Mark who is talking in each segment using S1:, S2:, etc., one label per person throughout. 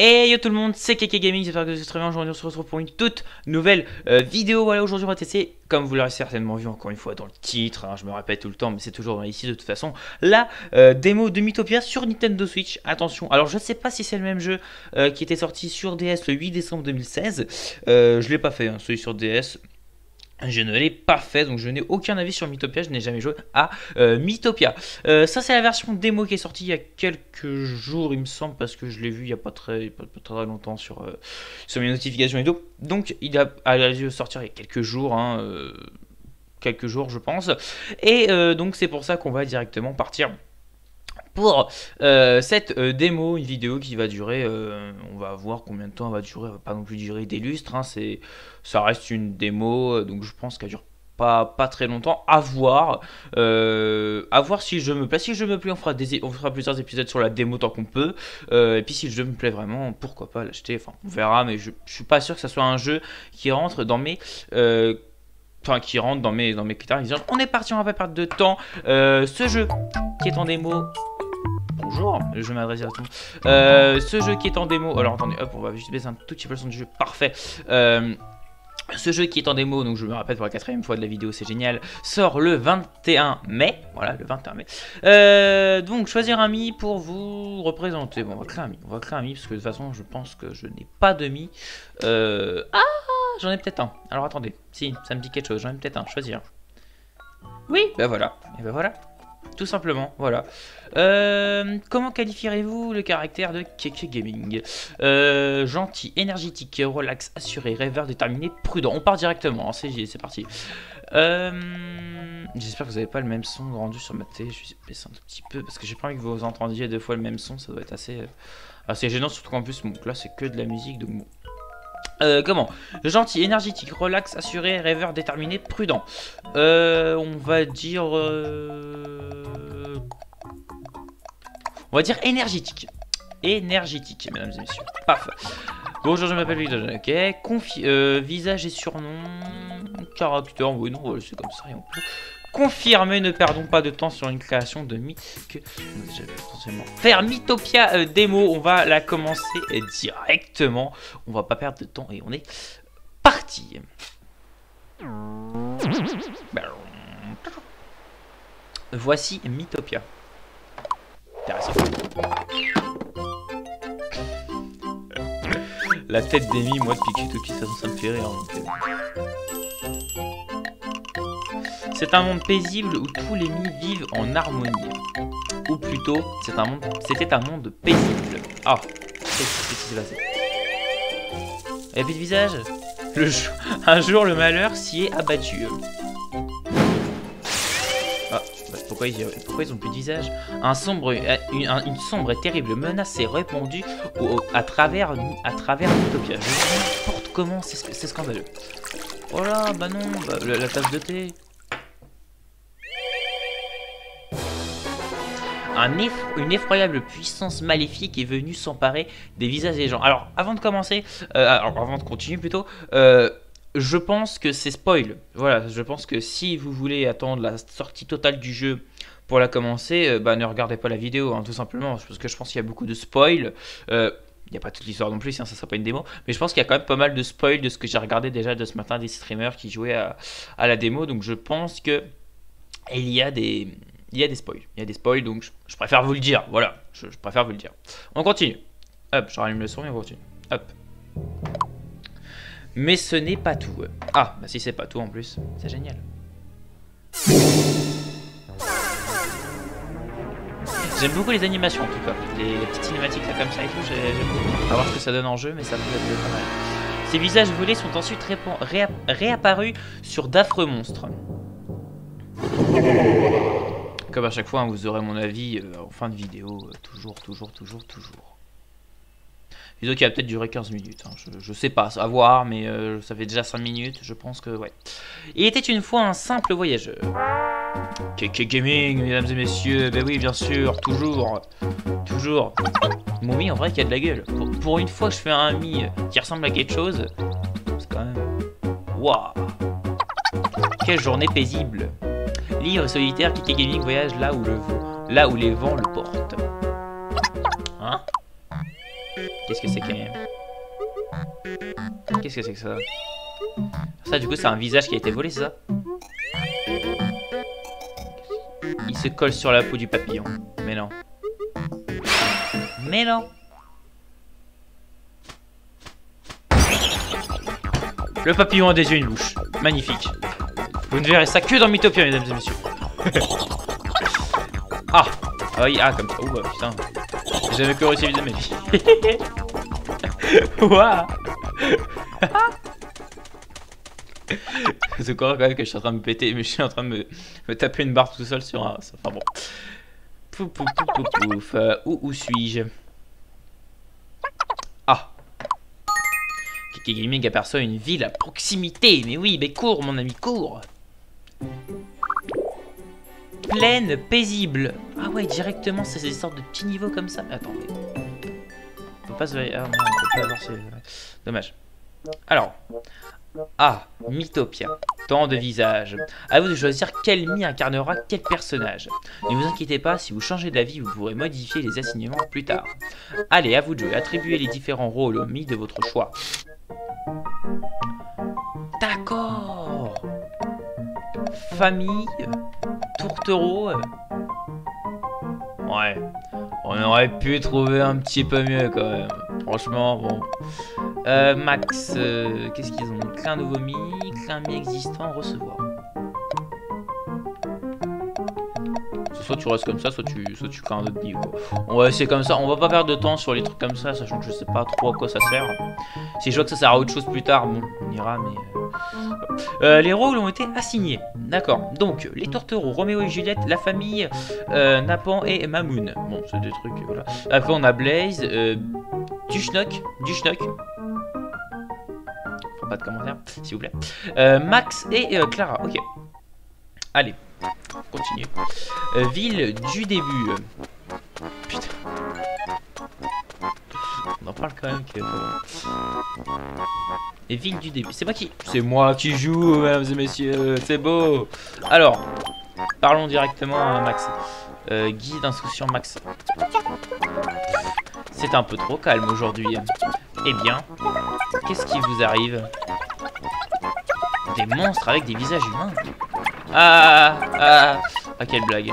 S1: Hey yo tout le monde, c'est Keke Gaming, j'espère que vous êtes très bien. Aujourd'hui on se retrouve pour une toute nouvelle vidéo. Voilà, aujourd'hui on va tester, comme vous l'aurez certainement vu encore une fois dans le titre, hein, je me répète tout le temps mais c'est toujours ici de toute façon, la démo de Miitopia sur Nintendo Switch. Attention, alors je ne sais pas si c'est le même jeu qui était sorti sur DS le 8 décembre 2016. Je l'ai pas fait, hein, celui sur DS. Je ne l'ai pas fait, donc je n'ai aucun avis sur Miitopia, je n'ai jamais joué à Miitopia. Ça c'est la version démo qui est sortie il y a quelques jours il me semble, parce que je l'ai vu il n'y a pas très longtemps sur mes notifications et tout. Donc il a dû sortir il y a quelques jours, hein, quelques jours je pense. Et donc c'est pour ça qu'on va directement partir pour cette démo, une vidéo qui va durer, on va voir combien de temps elle va durer, elle va pas non plus durer des lustres, hein, ça reste une démo, donc je pense qu'elle dure pas très longtemps, à voir si je me plais. Si je me plais, on fera plusieurs épisodes sur la démo tant qu'on peut, et puis si le jeu me plaît vraiment, pourquoi pas l'acheter, enfin on verra, mais je suis pas sûr que ça soit un jeu qui rentre dans mes... qui rentre dans mes critères. On est parti, on va pas perdre de temps. Ce jeu qui est en démo... Bonjour, je m'adresse à tout le monde. Ce jeu qui est en démo, alors attendez, hop, on va juste baisser un tout petit peu le son du jeu, parfait. Ce jeu qui est en démo, donc je me répète pour la 4e fois de la vidéo, c'est génial, sort le 21 mai, voilà, le 21 mai. Donc choisir un Mi pour vous représenter. Bon, on va créer un Mi, parce que de toute façon, je pense que je n'ai pas de Mi. J'en ai peut-être un. Alors attendez, si, ça me dit quelque chose, j'en ai peut-être un, choisir. Oui, ben voilà, et ben voilà. Tout simplement, voilà. Comment qualifierez-vous le caractère de Keke Gaming? Gentil, énergétique, relax, assuré, rêveur, déterminé, prudent. On part directement, hein, c'est parti. J'espère que vous n'avez pas le même son rendu sur ma télé. Je vais baisser un tout petit peu parce que j'ai pas envie que vous entendiez deux fois le même son. Ça doit être assez gênant, surtout qu'en plus, bon, là c'est que de la musique, donc bon. Comment? Gentil, énergétique, relax, assuré, rêveur, déterminé, prudent. On va dire... On va dire énergétique. Énergétique, mesdames et messieurs. Paf. Bonjour, je m'appelle Victor. Ok. Visage et surnom. Caractère. Oui, non, c'est comme ça. On peut confirmer. Ne perdons pas de temps sur une création de mythe. Faire Miitopia démo. On va la commencer directement. On va pas perdre de temps et on est parti. Voici Miitopia. Intéressant. La tête d'Amy, moi depuis que je suis tout petit, ça me fait rire. C'est un monde paisible où tous les Mi vivent en harmonie. Ou plutôt, c'était un monde paisible. Ah, qu'est-ce qui s'est passé? Il n'y a plus de visage. Un jour, le malheur s'y est abattu. Pourquoi ils ont plus de visage? Une sombre et terrible menace s'est répandue à travers Miitopia. Je dis n'importe comment, c'est scandaleux. Oh là, bah non, la tasse de thé. Une effroyable puissance maléfique est venue s'emparer des visages des gens. Alors, avant de commencer, avant de continuer plutôt, je pense que c'est spoil. Voilà, je pense que si vous voulez attendre la sortie totale du jeu pour la commencer, ne regardez pas la vidéo, hein, tout simplement. Parce que je pense qu'il y a beaucoup de spoil. Il n'y a pas toute l'histoire non plus, hein, ça sera pas une démo. Mais je pense qu'il y a quand même pas mal de spoil de ce que j'ai regardé déjà de ce matin des streamers qui jouaient à la démo. Donc je pense que il y a des spoils. Il y a des spoils, donc je préfère vous le dire. Voilà, je préfère vous le dire. On continue. Hop, je rallume le son et on continue. Hop. Mais ce n'est pas tout. Ah, bah si c'est pas tout en plus, c'est génial. J'aime beaucoup les animations en tout cas. Les petites cinématiques là comme ça et tout, j'aime beaucoup. On va voir ce que ça donne en jeu, mais ça peut être pas mal. Ces visages volés sont ensuite réapparus sur d'affreux monstres. Comme à chaque fois, hein, vous aurez mon avis en fin de vidéo. Toujours. Vidéo qui va peut-être durer 15 minutes, hein. Je sais pas, à voir, mais ça fait déjà 5 minutes, je pense que ouais. Il était une fois un simple voyageur. Keke Gaming, mesdames et messieurs, ben oui, bien sûr, toujours. Mon Mi, en vrai, qui a de la gueule. Pour une fois que je fais un Mi qui ressemble à quelque chose, c'est quand même... Waouh. Quelle journée paisible. Livre solitaire, Keke Gaming voyage là où les vents le portent. Hein? Qu'est-ce que c'est quand même? Qu'est-ce que c'est que ça? Ça, du coup, c'est un visage qui a été volé, c'est ça? Il se colle sur la peau du papillon. Mais non. Mais non. Le papillon a des yeux et une bouche. Magnifique. Vous ne verrez ça que dans Mythopia, mesdames et messieurs. Ah. Ah oui, ah, comme ça. Oh bah putain. J'ai jamais que réussi à viser ma vie. Waouh. C'est quoi quand même que je suis en train de me péter, mais je suis en train de me taper une barre tout seul sur un... Enfin bon. Pouf, pouf, pouf, pouf, pouf. Où suis-je? Ah. Kiki Gaming aperçoit une ville à proximité. Mais oui, mais cours mon ami, cours. Plaine paisible. Ah ouais, directement, c'est des sortes de petits niveaux comme ça. Attendez. On peut pas se... Ah non, on peut pas avoir... Dommage. Alors... Ah, Mythopia. Tant de visages. À vous de choisir quel Mi incarnera quel personnage. Ne vous inquiétez pas, si vous changez d'avis, vous pourrez modifier les assignements plus tard. Allez, à vous de jouer. Attribuez les différents rôles au Mi de votre choix. D'accord. Famille, tourtereau. Ouais. On aurait pu trouver un petit peu mieux quand même. Franchement, bon. Max, qu'est-ce qu'ils ont? Créer un nouveau Mi, créer un Mi existant, recevoir. Soit tu restes comme ça, soit tu crées un autre Mi. On va essayer comme ça. On va pas perdre de temps sur les trucs comme ça, sachant que je sais pas trop à quoi ça sert. Si je vois que ça sert à autre chose plus tard, bon, on ira, mais... les rôles ont été assignés. D'accord. Donc, les tourtereaux, Roméo et Juliette, la famille, Napan et Mamoun. Bon, c'est des trucs, voilà. Après, on a Blaze, Duschnock. Pas de commentaires, s'il vous plaît. Max et Clara. Ok. Allez, continue. Ville du début. Putain. On en parle quand même que... Et ville du début. C'est moi qui joue, mesdames et messieurs. C'est beau. Alors, parlons directement à Max. Guide d'instruction Max. C'est un peu trop calme aujourd'hui. Eh bien, qu'est-ce qui vous arrive? Des monstres avec des visages humains. Ah, quelle blague.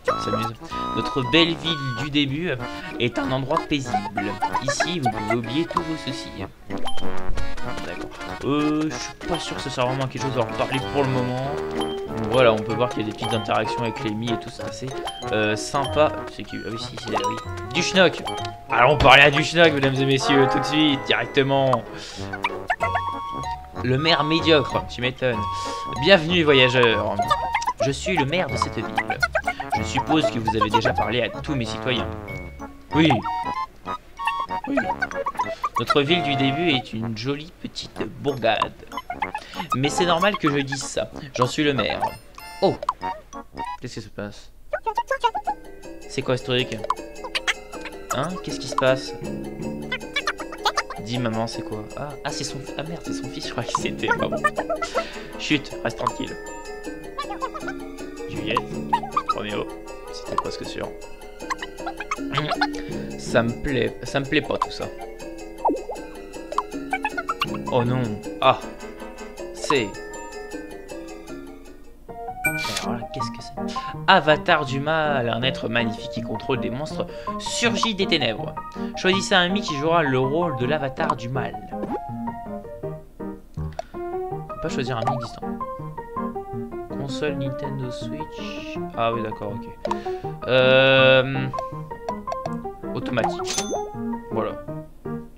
S1: On s'amuse. Notre belle ville du début est un endroit paisible. Ici, vous pouvez oublier tous vos soucis. D'accord. Je suis pas sûr que ce soit vraiment quelque chose à en reparler pour le moment. Donc voilà, on peut voir qu'il y a des petites interactions avec les Mi et tout, c'est assez sympa. C'est qui? Ah oui, si, c'est oui. Duschnock. Allons parler à Duschnock, mesdames et messieurs, tout de suite, directement. Le maire médiocre, tu m'étonnes. Bienvenue, voyageurs. Je suis le maire de cette ville. Je suppose que vous avez déjà parlé à tous mes citoyens. Oui. Oui. Notre ville du début est une jolie petite bourgade. Mais c'est normal que je dise ça. J'en suis le maire. Oh. Qu'est-ce qui se passe? C'est quoi ce truc? Hein? Qu'est-ce qui se passe? Dis maman, c'est quoi? Ah c'est son... Ah merde, c'est son fils, je crois qu'il c'était. Ah bon. Chut, reste tranquille. Juliette, Roméo, c'était presque sûr. Ça me plaît pas tout ça. Oh non. Ah. C'est... Alors là, qu'est-ce que c'est? Avatar du mal, un être magnifique qui contrôle des monstres, surgit des ténèbres. Choisissez un Mi qui jouera le rôle de l'avatar du mal. On peut pas choisir un Mi existant. Console Nintendo Switch. Ah oui d'accord, ok. Automatique. Voilà.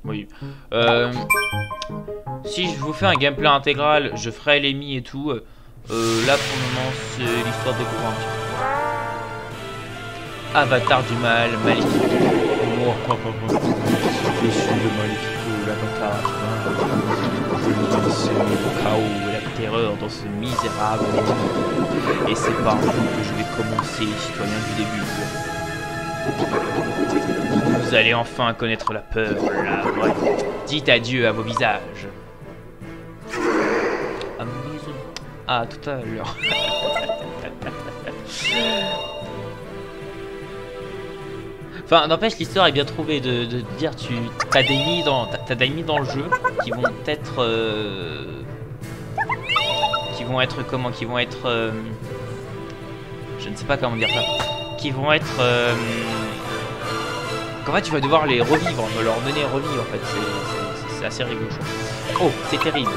S1: Oui. Si je vous fais un gameplay intégral, je ferai les Mi et tout. Là pour le moment c'est l'histoire de découvrir un petit peu. Avatar du mal, maléfique. Je suis le maléfique, l'avatar du mal. Je suis le chaos et la terreur dans ce misérable monde. Et c'est par vous que je vais commencer, les citoyens du début. Vous allez enfin connaître la peur, la vraie. Dites adieu à vos visages. Ah, tout à l'heure. Enfin, n'empêche, l'histoire est bien trouvée de dire t'as des ennemis dans le jeu qui vont être comment, qui vont être je ne sais pas comment dire ça, qui vont être qu'en fait tu vas devoir les revivre, leur donner revivre en fait, c'est assez rigolo. Oh, c'est terrible,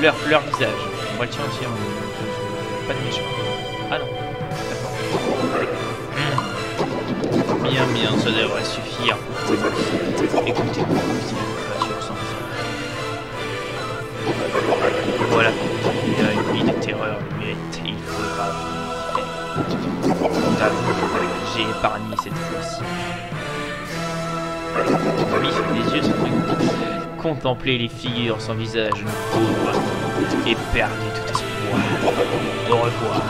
S1: leur visage. On va le tirer aussi, pas de méchant. Ah non, d'accord. Bien, ça devrait suffire. Écoutez, voilà, il y a une nuit de terreur muette, il faudra. J'ai épargné cette fois-ci. Oui, les yeux sont très... Contemplez les figures sans visage, pauvre, et perdez tout espoir. Au revoir.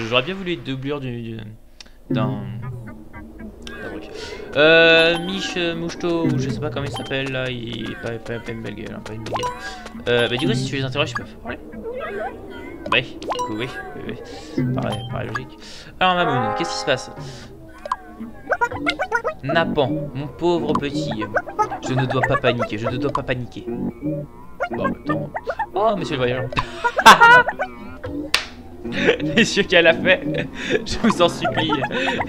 S1: J'aurais bien voulu être doublure d'un truc. Mich Moucheto, ou je sais pas comment il s'appelle là, il est pas une belle gueule, hein, pas une belle gueule. Bah du coup, si tu les interroges, je peux parler. Oui, du coup, oui. Pareil logique. Alors Mamoun, qu'est-ce qui se passe? Napan, mon pauvre petit, je ne dois pas paniquer, Bon, en même temps... Oh, monsieur le voyageur. Messieurs, qu'elle a fait? Je vous en supplie,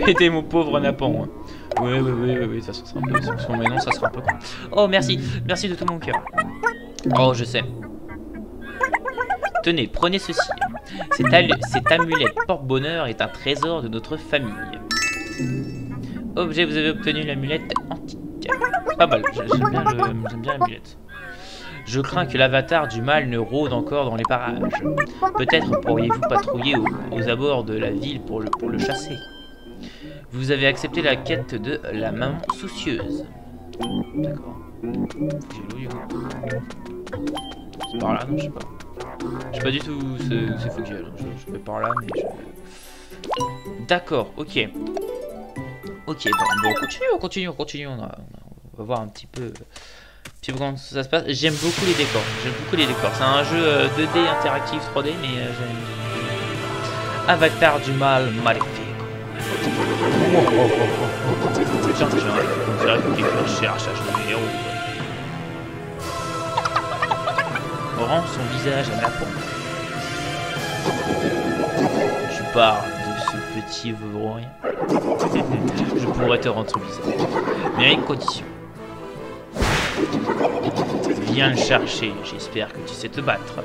S1: aidez mon pauvre Napan. Hein. Oui, de toute façon, ça sera mais non, ça sera un peu con. Oh, merci de tout mon cœur. Oh, je sais. Tenez, prenez ceci. Cette amulette porte-bonheur est un trésor de notre famille. Objet, vous avez obtenu l'amulette antique. Pas mal, j'aime bien l'amulette. Je crains que l'avatar du mal ne rôde encore dans les parages. Peut-être pourriez-vous patrouiller aux abords de la ville pour le chasser. Vous avez accepté la quête de la maman soucieuse. D'accord. C'est par là, non, je sais pas. Je sais pas du tout où c'est faut que j'y aille. Je vais par là, mais je... D'accord, ok. Ok, bon, on continue. On va voir un petit peu comment ça se passe. J'aime beaucoup les décors. C'est un jeu 2D interactif 3D, mais j'aime. Avatar du mal maléfique. Tiens, on dirait que quelqu'un cherche à jouer le héros. Rend son visage à Napan. Tu parles de ce petit veuvroin. Je pourrais te rendre son visage, mais à une condition. Viens le chercher, j'espère que tu sais te battre.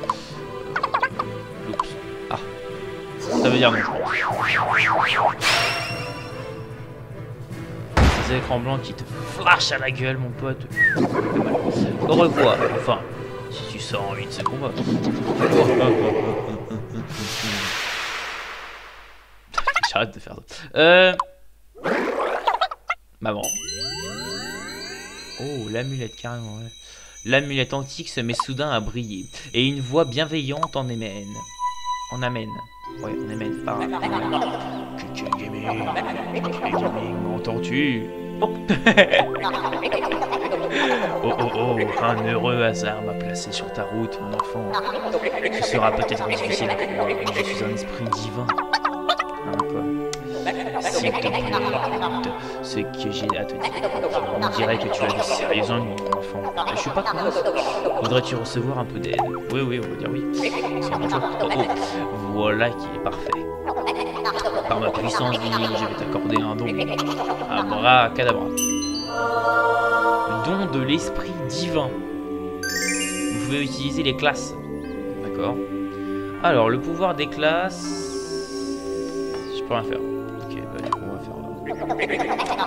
S1: Oups. Ah, ça veut dire non. Ces écrans blancs qui te flashent à la gueule, mon pote. Au revoir, enfin, si tu sors envie de ce combat. J'arrête de faire ça. Maman. Oh, l'amulette, carrément, ouais. L'amulette antique se met soudain à briller, et une voix bienveillante en amène. Ouais, on amène par... Kiki Gaming, m'entends-tu? Oh, un heureux hasard m'a placé sur ta route, mon enfant. Ce sera peut-être difficile à croire, mais je suis un esprit divin. Hein, quoi. S'il te plaît, écoute ce que j'ai à te dire. On dirait que tu as des sérieux ennuis, mon enfant. Je suis pas con. Voudrais-tu recevoir un peu d'aide? Oui, on va dire oui. C'est un choix. Oh, voilà qui est parfait. Par ma puissance divine, je vais t'accorder un don. Abracadabra. Don de l'esprit divin. Vous pouvez utiliser les classes. D'accord. Alors, le pouvoir des classes... Je peux rien faire. Ok, bah du coup, on va faire...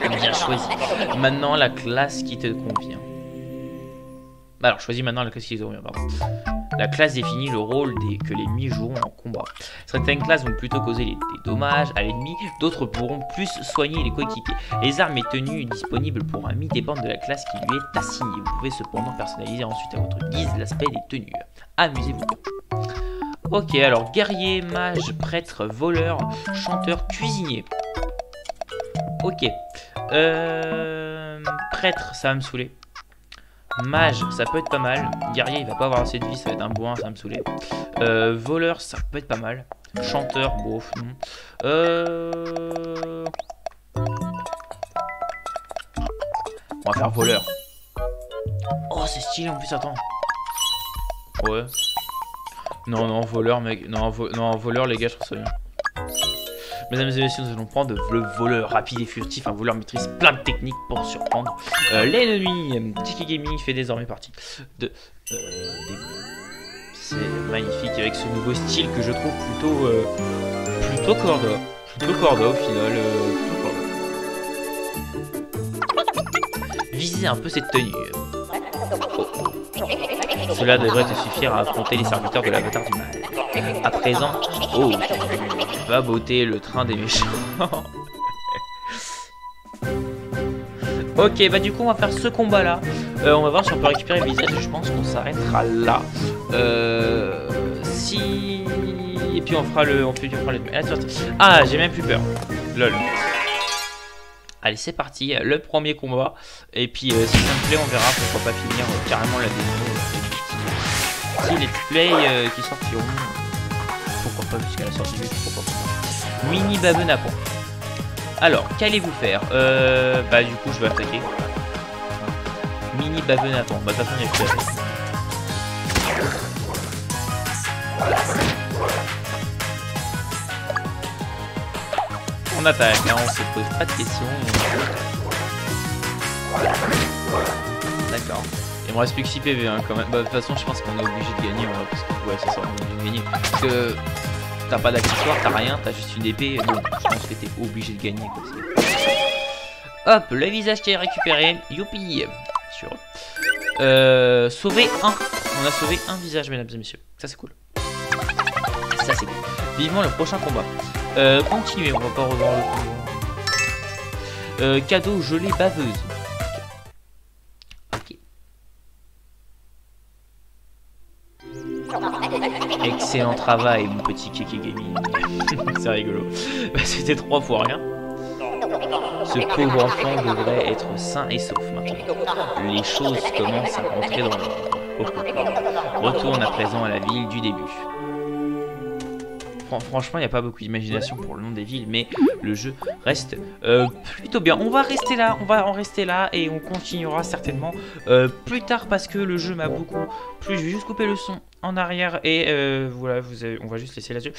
S1: Bien choisi. Maintenant, la classe qui te convient. Alors, choisis maintenant la classe qui te convient, pardon. La classe définit le rôle que les ennemis joueront en combat. Certaines classes vont plutôt causer des dommages à l'ennemi, d'autres pourront plus soigner les coéquipiers. Les armes et tenues disponibles pour un ennemi dépendent de la classe qui lui est assignée. Vous pouvez cependant personnaliser ensuite à votre guise l'aspect des tenues. Amusez-vous. Ok, alors guerrier, mage, prêtre, voleur, chanteur, cuisinier. Ok. Prêtre, ça va me saouler. Mage, ça peut être pas mal. Guerrier, il va pas avoir assez de vie, ça va être un bourrin, ça va me saouler. Voleur, ça peut être pas mal. Chanteur, bof, non. On va faire voleur. Oh, c'est stylé en plus, attends. Ouais. Non, non, voleur, mec. Non, non, voleur, les gars, je trouve ça bien. Mesdames et messieurs, nous allons prendre le voleur rapide et furtif. Un voleur maîtrise plein de techniques pour surprendre l'ennemi. Tiki Gaming fait désormais partie de... C'est magnifique avec ce nouveau style que je trouve plutôt corda. Plutôt corda au final. Visez un peu cette tenue. Cela devrait te suffire à affronter les serviteurs de l'avatar du mal. À présent, oh, va botter le train des méchants. Ok, bah du coup on va faire ce combat là. On va voir si on peut récupérer le visage et je pense qu'on s'arrêtera là. Si... Et puis on fera le... Ah, j'ai même plus peur. Lol. Allez, c'est parti, le premier combat. Et puis si ça me plaît, on verra pourquoi pas finir carrément la démo. Si let's play qui sortiront, pourquoi pas jusqu'à la sortie du jeu, pourquoi pas. Mini Babenapon. Alors, qu'allez-vous faire? Bah du coup je vais attaquer. Mini Babenapon. Bah de toute façon il y a plus à faire. On attaque, hein, on se pose pas de questions. D'accord. Il me reste plus que 6 PV hein, quand même. Bah, de toute façon je pense qu'on est obligé de gagner. Parce que, ouais c'est ça, on est obligé de gagner. Parce que t'as pas d'accessoire, t'as rien, t'as juste une épée. Bon, je pense que t'es obligé de gagner quoi. Hop, le visage qui est récupéré. Youpi. Sur. Sauver un. On a sauvé un visage mesdames et messieurs. Ça c'est cool. Ça c'est cool. Vivement le prochain combat. Continuez, on va pas revoir le combat. Cadeau gelée baveuse. Ok. Excellent travail mon petit Keke Gaming. C'est rigolo. Bah, c'était 3 fois rien. Ce pauvre enfant devrait être sain et sauf maintenant. Les choses commencent à rentrer dans l'ordre. Retourne à présent à la ville du début. Franchement, il n'y a pas beaucoup d'imagination pour le nom des villes, mais le jeu reste plutôt bien. On va rester là, on va en rester là et on continuera certainement plus tard parce que le jeu m'a beaucoup plu. Je vais juste couper le son en arrière et voilà, on va juste laisser là-dessus.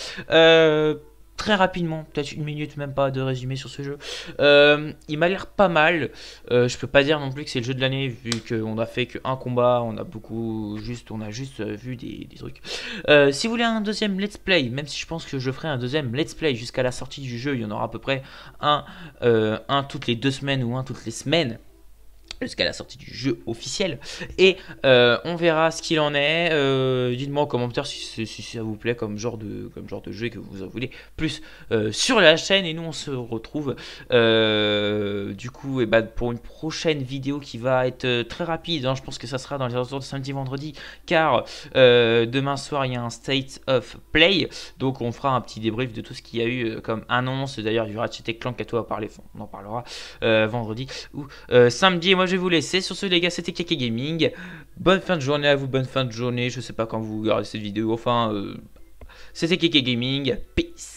S1: Très rapidement, peut-être une minute même pas de résumé sur ce jeu. Il m'a l'air pas mal. Je peux pas dire non plus que c'est le jeu de l'année vu qu'on a fait qu'un combat, on a juste vu des trucs. Si vous voulez un deuxième let's play, même si je pense que je ferai un deuxième let's play jusqu'à la sortie du jeu, il y en aura à peu près un toutes les 2 semaines ou un toutes les semaines. Jusqu'à la sortie du jeu officiel et on verra ce qu'il en est. Dites-moi en commentaire si ça vous plaît comme genre de jeu et que vous en voulez plus sur la chaîne et nous on se retrouve du coup et bah, pour une prochaine vidéo qui va être très rapide hein. Je pense que ça sera dans les alentours de samedi vendredi car demain soir il y a un State of Play donc on fera un petit débrief de tout ce qu'il y a eu comme annonce. D'ailleurs il y aura Ratchet & Clank à toi à parler, on en parlera vendredi ou samedi. Et moi je vais vous laisser sur ce les gars, c'était Keke Gaming. Bonne fin de journée à vous, bonne fin de journée. Je sais pas quand vous regardez cette vidéo, enfin c'était Keke Gaming. Peace.